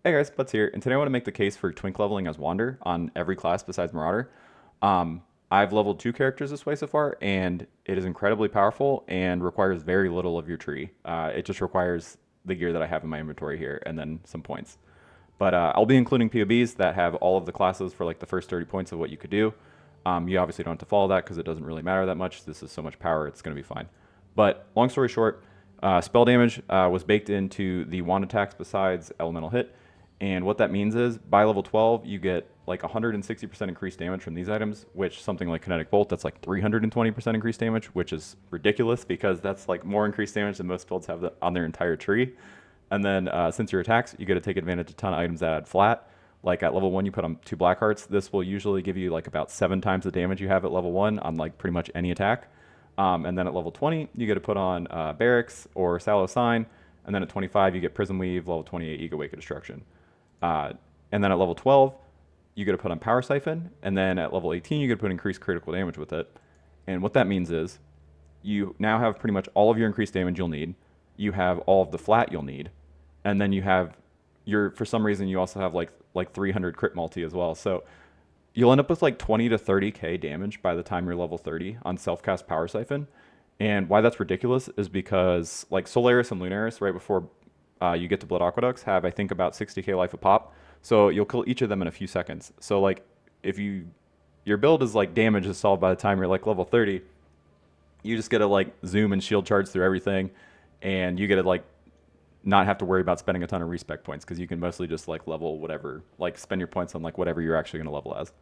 Hey guys, Butts here, and today I want to make the case for twink leveling as Wander on every class besides Marauder. I've leveled 2 characters this way so far, and it is incredibly powerful and requires very little of your tree. It just requires the gear that I have in my inventory here, and then some points. But I'll be including POBs that have all of the classes for like the first 30 points of what you could do. You obviously don't have to follow that because it doesn't really matter that much. This is so much power, it's going to be fine. But long story short, spell damage was baked into the wand attacks besides elemental hit. And what that means is by level 12, you get like 160% increased damage from these items, which something like kinetic bolt, that's like 320% increased damage, which is ridiculous because that's like more increased damage than most builds have on their entire tree. And then since your attacks, you get to take advantage of a ton of items that add flat. Like at level 1, you put on 2 blackhearts. This will usually give you like about 7 times the damage you have at level 1 on like pretty much any attack. And then at level 20, you get to put on Bererk's or Sallow Sign. And then at 25, you get Prism Weave, level 28, you get Wake of Destruction. And then at level 12, you get to put on Power Siphon, and then at level 18, you get to put increased critical damage with it. And what that means is you now have pretty much all of your increased damage you'll need. You have all of the flat you'll need, and then you have for some reason you also have like 300 crit multi as well. So you'll end up with like 20 to 30k damage by the time you're level 30 on self-cast Power Siphon. And why that's ridiculous is because like Solaris and Lunaris right before you get to Blood Aqueducts have I think about 60k life a pop, so you'll kill each of them in a few seconds. So like if your build is like damage is solved by the time you're like level 30, you just get to like zoom and shield charge through everything, and you get to like not have to worry about spending a ton of respec points because you can mostly just like level whatever, like spend your points on like whatever you're actually going to level as.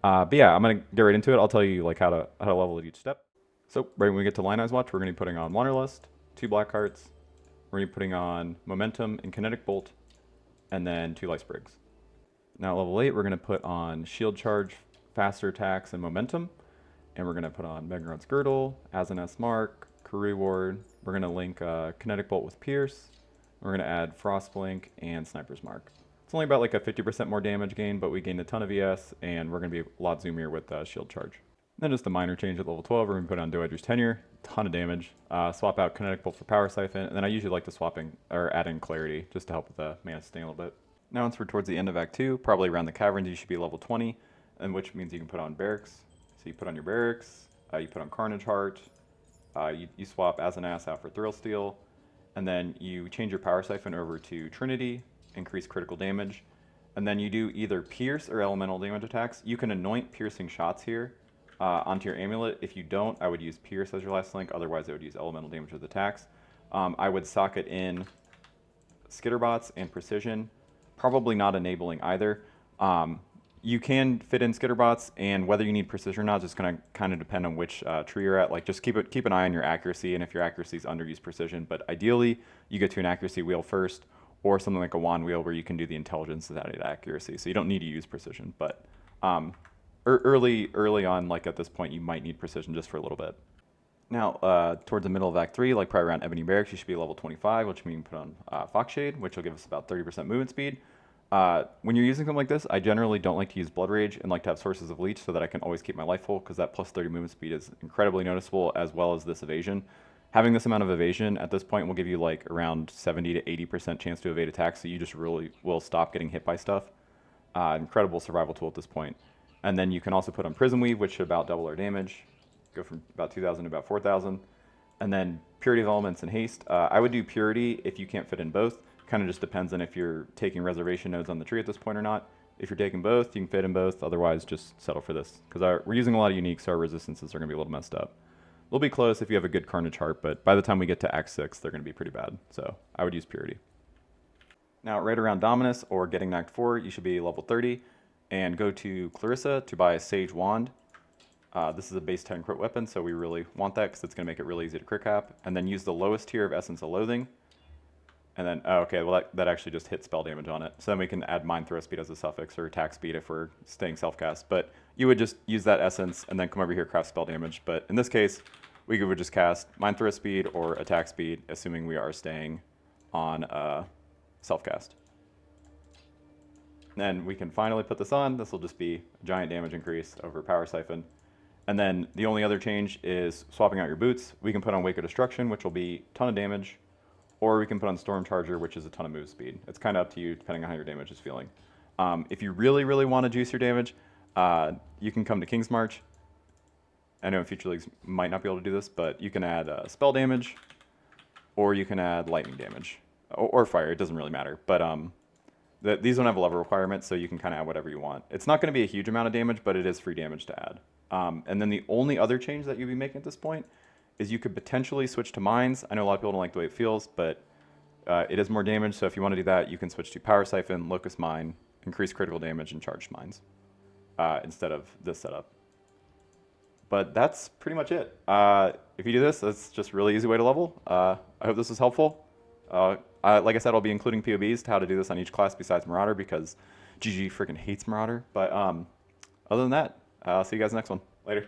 But yeah, I'm gonna get right into it. I'll tell you like how to level at each step. So right when we get to Line Eyes Watch, we're gonna be putting on Wanderlust, 2 Blackhearts. We're going to be putting on Momentum and Kinetic Bolt, and then 2 Life Sprigs. Now at level 8, we're going to put on Shield Charge, Faster Attacks, and Momentum. And we're going to put on Maginord's Girdle, Asenath's Mark, Karui Ward. We're going to link Kinetic Bolt with Pierce. We're going to add Frostblink and Sniper's Mark. It's only about like a 50% more damage gain, but we gained a ton of ES, and we're going to be a lot zoomier with Shield Charge. Then just a minor change at level 12, we're going to put on Doedre's Tenure, ton of damage, swap out Kinetic Bolt for Power Siphon, and then I usually like to add in Clarity, just to help with the mana sustain a little bit. Now once we're towards the end of Act 2, probably around the caverns, you should be level 20, and which means you can put on Bererk's. So you put on your Bererk's, you put on Carnage Heart, you swap Asenath out for thirllsteel, and then you change your Power Siphon over to Trinity, increase critical damage, and then you do either Pierce or Elemental damage attacks. You can anoint piercing shots here, onto your amulet. If you don't, I would use Pierce as your last link. Otherwise, I would use elemental damage with attacks. I would socket in skitterbots and precision. Probably not enabling either. You can fit in skitterbots, and whether you need precision or not is just going to kind of depend on which tree you're at. Like just keep an eye on your accuracy, and if your accuracy is under, use precision. But ideally, you get to an accuracy wheel first, or something like a wand wheel where you can do the intelligence without accuracy. So you don't need to use precision, but early on, like at this point, you might need precision just for a little bit. Now, towards the middle of Act 3, like probably around Ebony Barracks, you should be level 25, which means you can put on Fox Shade, which will give us about 30% movement speed. When you're using something like this, I generally don't like to use Blood Rage and like to have sources of leech so that I can always keep my life full, because that plus 30 movement speed is incredibly noticeable, as well as this evasion. Having this amount of evasion at this point will give you like around 70 to 80% chance to evade attacks, so you just really will stop getting hit by stuff. Incredible survival tool at this point. And then you can also put on Prism Weave, which should about double our damage. Go from about 2,000 to about 4,000. And then Purity of Elements and Haste. I would do Purity if you can't fit in both. Kind of just depends on if you're taking reservation nodes on the tree at this point or not. If you're taking both, you can fit in both. Otherwise, just settle for this. Because we're using a lot of uniques, so our resistances are going to be a little messed up. They'll be close if you have a good Carnage Heart, but by the time we get to Act 6, they're going to be pretty bad. So I would use Purity. Now, right around Dominus or getting Act 4, you should be level 30. And go to Clarissa to buy a Sage Wand. This is a base 10 crit weapon, so we really want that because it's going to make it really easy to crit cap. And then use the lowest tier of Essence of Loathing. And then, oh, okay, well that actually just hit spell damage on it. So then we can add Mind Throw Speed as a suffix or attack speed if we're staying self-cast. But you would just use that Essence and then come over here, craft spell damage. But in this case, we would just cast Mind Throw Speed or attack speed, assuming we are staying on self-cast. Then we can finally put this on. This will just be a giant damage increase over Power Siphon. And then the only other change is swapping out your boots. We can put on Wake of Destruction, which will be a ton of damage. or we can put on Storm Charger, which is a ton of move speed. It's kind of up to you depending on how your damage is feeling. If you really, really want to juice your damage, you can come to King's March. I know in future leagues might not be able to do this, but you can add spell damage, or you can add lightning damage, or fire. It doesn't really matter. But these don't have a level requirement, so you can kind of add whatever you want. It's not going to be a huge amount of damage, but it is free damage to add. And then the only other change that you'd be making at this point is you could potentially switch to mines. I know a lot of people don't like the way it feels, but it is more damage. So if you want to do that, you can switch to Power Siphon, Locust Mine, increase critical damage, and charged mines instead of this setup. But that's pretty much it. If you do this, that's just a really easy way to level. I hope this was helpful. Like I said, I'll be including POBs to how to do this on each class besides Marauder because GG freaking hates Marauder. But other than that, I'll see you guys next one. Later.